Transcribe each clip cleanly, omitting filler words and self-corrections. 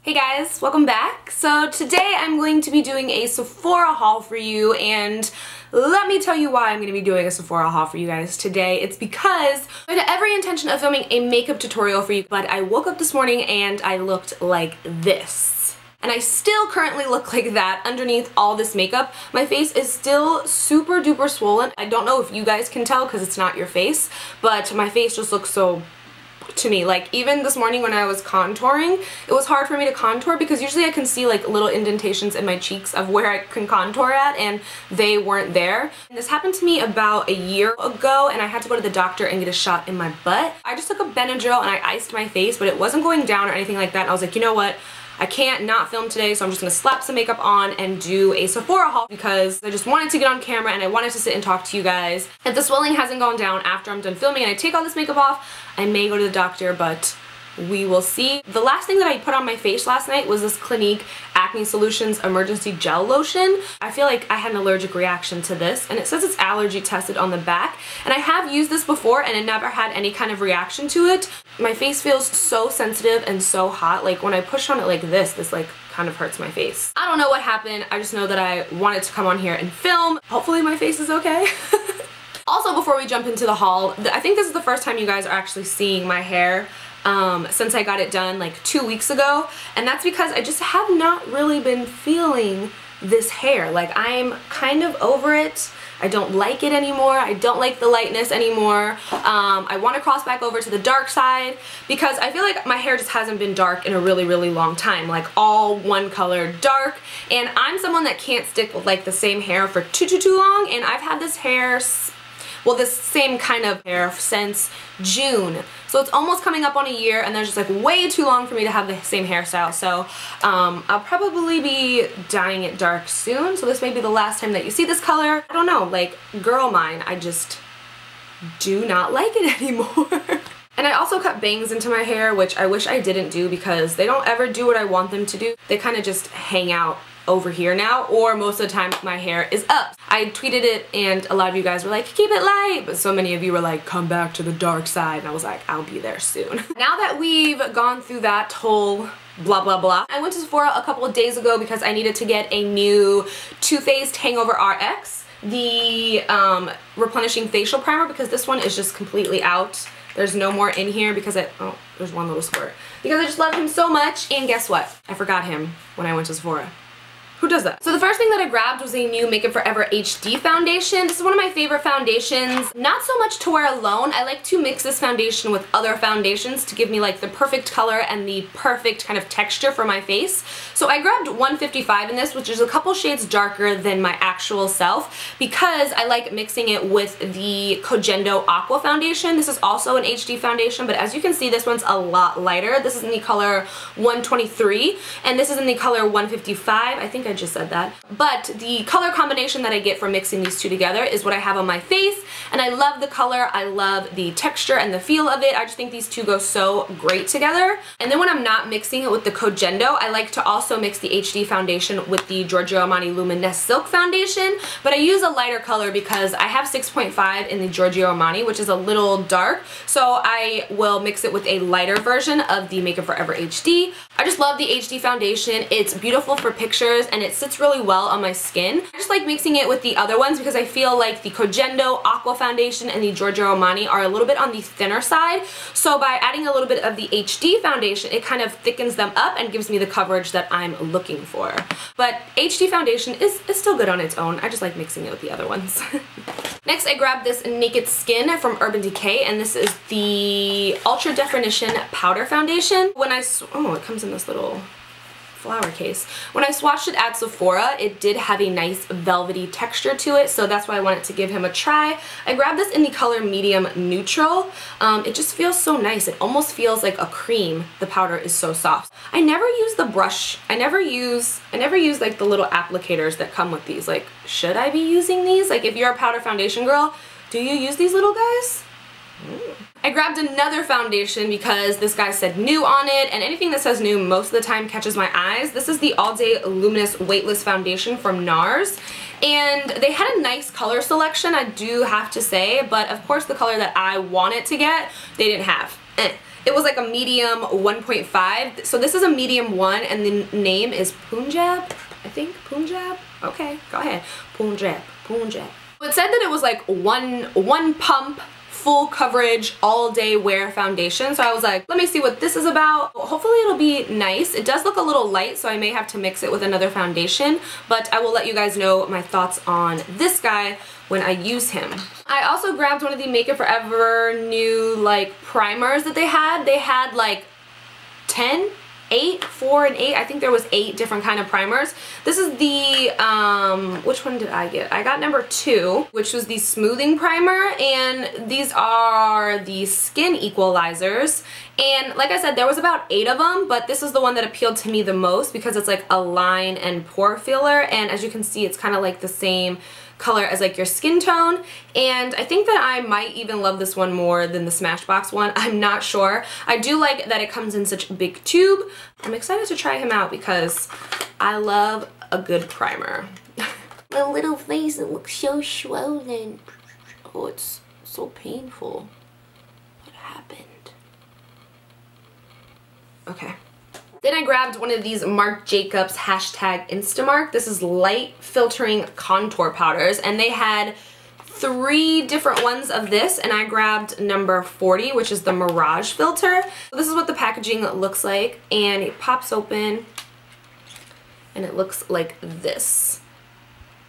Hey guys, welcome back. So today I'm going to be doing a Sephora haul for you, and let me tell you why I'm going to be doing a Sephora haul for you guys today. It's because I had every intention of filming a makeup tutorial for you, but I woke up this morning and I looked like this. And I still currently look like that underneath all this makeup. My face is still super duper swollen. I don't know if you guys can tell because it's not your face, but my face just looks so to me. Like even this morning when I was contouring, it was hard for me to contour because usually I can see like little indentations in my cheeks of where I can contour at, and they weren't there. And this happened to me about a year ago, and I had to go to the doctor and get a shot in my butt. I just took a Benadryl and I iced my face, but it wasn't going down or anything like that. And I was like, you know what? I can't not film today, so I'm just gonna slap some makeup on and do a Sephora haul because I just wanted to get on camera and I wanted to sit and talk to you guys. If the swelling hasn't gone down after I'm done filming and I take all this makeup off, I may go to the doctor, but we will see. The last thing that I put on my face last night was this Clinique Acne Solutions Emergency Gel Lotion. I feel like I had an allergic reaction to this, and it says it's allergy tested on the back, and I have used this before and it never had any kind of reaction to it. My face feels so sensitive and so hot. Like when I push on it like this like kind of hurts my face. I don't know what happened. I just know that I wanted to come on here and film. Hopefully my face is okay. Also, before we jump into the haul, I think this is the first time you guys are actually seeing my hair since I got it done like 2 weeks ago, and that's because I just have not really been feeling this hair. Like I'm kind of over it. I don't like it anymore. I don't like the lightness anymore. I want to cross back over to the dark side because I feel like my hair just hasn't been dark in a really long time, like all one color dark, and I'm someone that can't stick with like the same hair for too long, and I've had this hair, well, this same kind of hair since June. So it's almost coming up on a year, and there's just like way too long for me to have the same hairstyle. So I'll probably be dyeing it dark soon. So this may be the last time that you see this color. I don't know, like girl mine, I just do not like it anymore. And I also cut bangs into my hair, which I wish I didn't do because they don't ever do what I want them to do. They kind of just hang out over here now, or most of the time my hair is up. I tweeted it and a lot of you guys were like, keep it light, but so many of you were like, come back to the dark side, and I was like, I'll be there soon. Now that we've gone through that whole blah blah blah, I went to Sephora a couple of days ago because I needed to get a new Too Faced Hangover RX, the replenishing facial primer, because this one is just completely out. There's no more in here because oh, there's one little squirt. Because I just love him so much, and guess what? I forgot him when I went to Sephora. Who does that? So the first thing that I grabbed was a new Make Up For Ever HD foundation. This is one of my favorite foundations. Not so much to wear alone. I like to mix this foundation with other foundations to give me like the perfect color and the perfect kind of texture for my face. So I grabbed 155 in this, which is a couple shades darker than my actual self, because I like mixing it with the Kojendo Aqua foundation. This is also an HD foundation, but as you can see, this one's a lot lighter. This is in the color 123, and this is in the color 155. I think I just said that. But the color combination that I get from mixing these two together is what I have on my face, and I love the color, I love the texture and the feel of it. I just think these two go so great together. And then when I'm not mixing it with the Kojendo, I like to also mix the HD foundation with the Giorgio Armani Luminous Silk foundation, but I use a lighter color because I have 6.5 in the Giorgio Armani, which is a little dark, so I will mix it with a lighter version of the Make Up For Ever HD. I just love the HD foundation. It's beautiful for pictures and it sits really well on my skin. I just like mixing it with the other ones because I feel like the Kojendo Aqua foundation and the Giorgio Armani are a little bit on the thinner side. So by adding a little bit of the HD foundation, it kind of thickens them up and gives me the coverage that I'm looking for. But HD foundation is still good on its own. I just like mixing it with the other ones. Next, I grabbed this Naked Skin from Urban Decay, and this is the Ultra Definition Powder Foundation. When oh, it comes in this little flower case. When I swatched it at Sephora, it did have a nice velvety texture to it, so that's why I wanted to give him a try. I grabbed this in the color Medium Neutral. It just feels so nice. It almost feels like a cream. The powder is so soft. I never use the brush. I never use like the little applicators that come with these. Like, should I be using these? Like, if you're a powder foundation girl, do you use these little guys? I grabbed another foundation because this guy said new on it, and anything that says new most of the time catches my eyes. This is the All Day Luminous Weightless Foundation from NARS, and they had a nice color selection, I do have to say, but of course the color that I wanted to get, they didn't have. It was like a medium 1.5. So this is a medium 1 and the name is Punjab, I think. Punjab? Okay, go ahead. Punjab, Punjab. It said that it was like one pump, full coverage, all day wear foundation. So I was like, let me see what this is about. Hopefully it'll be nice. It does look a little light, so I may have to mix it with another foundation, but I will let you guys know my thoughts on this guy when I use him. I also grabbed one of the Make It Forever new like primers that they had. They had like 10, 8, 4, and 8. I think there was 8 different kind of primers. This is the, which one did I get? I got number 2, which was the smoothing primer, and these are the skin equalizers. And like I said, there was about 8 of them, but this is the one that appealed to me the most because it's like a line and pore filler, and as you can see, it's kind of like the same color as like your skin tone, and I think that I might even love this one more than the Smashbox one. I'm not sure. I do like that it comes in such a big tube. I'm excited to try him out because I love a good primer. My little face, it looks so swollen. Oh, it's so painful. What happened? Okay. Then I grabbed one of these Marc Jacobs #Instamark. This is light filtering contour powders, and they had 3 different ones of this, and I grabbed number 40, which is the Mirage filter. So this is what the packaging looks like, and it pops open, and it looks like this.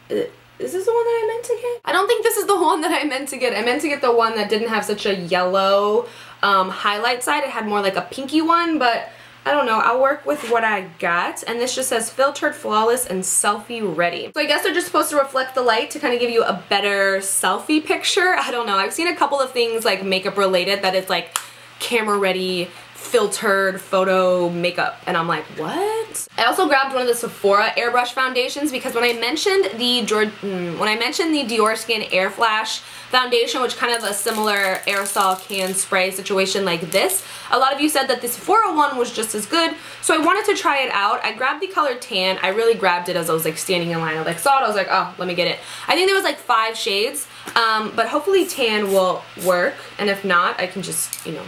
Is this the one that I meant to get? I don't think this is the one that I meant to get. I meant to get the one that didn't have such a yellow highlight side. It had more like a pinky one, but I don't know, I'll work with what I got, and this just says filtered, flawless, and selfie ready. So I guess they're just supposed to reflect the light to kind of give you a better selfie picture. I don't know, I've seen a couple of things like makeup related that is like camera ready, filtered photo makeup, and I'm like, what? I also grabbed one of the Sephora airbrush foundations because when I mentioned the Dior Skin Air Flash foundation, which kind of a similar aerosol can spray situation like this, a lot of you said that the Sephora one was just as good, so I wanted to try it out. I grabbed the color Tan. I really grabbed it as I was like standing in line. I like saw it, I was like, oh, let me get it. I think there was like 5 shades, but hopefully Tan will work, and if not, I can just, you know,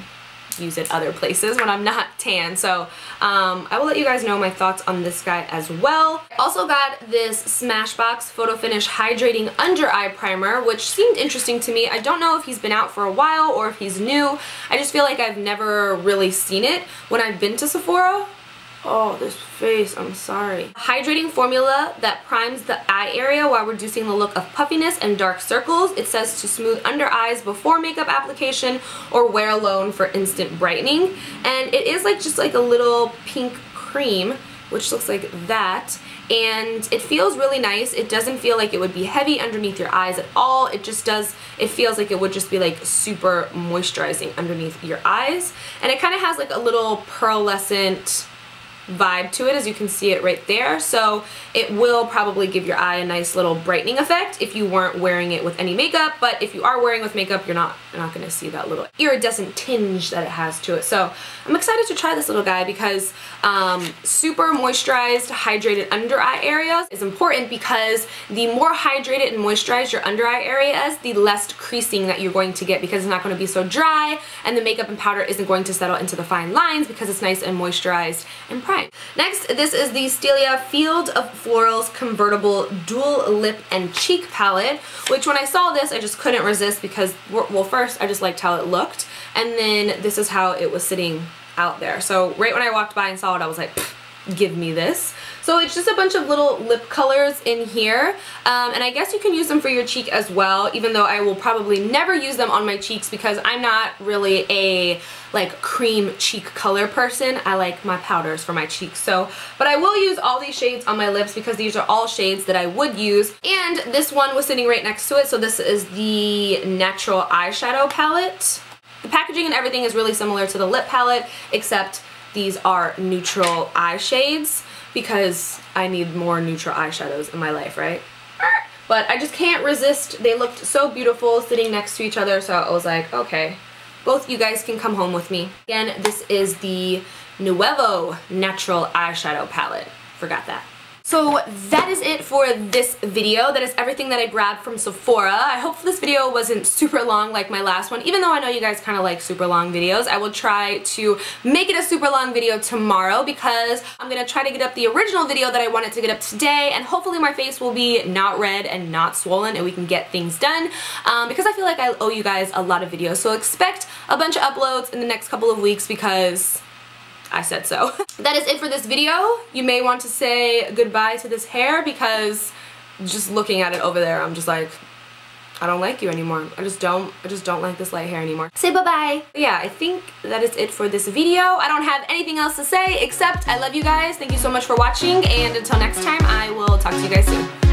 use it other places when I'm not tan. So I will let you guys know my thoughts on this guy as well. I also got this Smashbox Photo Finish Hydrating Under Eye Primer, which seemed interesting to me. I don't know if he's been out for a while or if he's new. I just feel like I've never really seen it when I've been to Sephora. Oh, this face, I'm sorry. Hydrating formula that primes the eye area while reducing the look of puffiness and dark circles. It says to smooth under eyes before makeup application or wear alone for instant brightening. And it is like just like a little pink cream, which looks like that. And it feels really nice. It doesn't feel like it would be heavy underneath your eyes at all. It just does, it feels like it would just be like super moisturizing underneath your eyes. And it kind of has like a little pearlescent vibe to it, as you can see it right there, so it will probably give your eye a nice little brightening effect if you weren't wearing it with any makeup, but if you are wearing with makeup, you're not going to see that little iridescent tinge that it has to it. So I'm excited to try this little guy because super moisturized, hydrated under eye areas is important, because the more hydrated and moisturized your under eye area is, the less creasing that you're going to get, because it's not going to be so dry, and the makeup and powder isn't going to settle into the fine lines because it's nice and moisturized and primed. Next, this is the Stila Feild of Florals Convertible Dual Lip and Cheek Palette, which when I saw this, I just couldn't resist because, well, first, I just liked how it looked, and then this is how it was sitting out there. So right when I walked by and saw it, I was like, give me this. So it's just a bunch of little lip colors in here, and I guess you can use them for your cheek as well, even though I will probably never use them on my cheeks because I'm not really a like cream cheek color person. I like my powders for my cheeks. So, but I will use all these shades on my lips because these are all shades that I would use, and this one was sitting right next to it. So this is the Natural eyeshadow palette. The packaging and everything is really similar to the lip palette, except these are neutral eye shades because I need more neutral eyeshadows in my life, right? But I just can't resist. They looked so beautiful sitting next to each other, so I was like, okay, both you guys can come home with me. Again, this is the Nuevo Natural Eyeshadow Palette. Forgot that. So that is it for this video. That is everything that I grabbed from Sephora. I hope this video wasn't super long like my last one, even though I know you guys kind of like super long videos. I will try to make it a super long video tomorrow because I'm going to try to get up the original video that I wanted to get up today, and hopefully my face will be not red and not swollen and we can get things done because I feel like I owe you guys a lot of videos. So expect a bunch of uploads in the next couple of weeks because I said so. That is it for this video. You may want to say goodbye to this hair because just looking at it over there, I'm just like, I don't like you anymore. I just don't like this light hair anymore. Say bye-bye. Yeah, I think that is it for this video. I don't have anything else to say except I love you guys. Thank you so much for watching, and until next time, I will talk to you guys soon.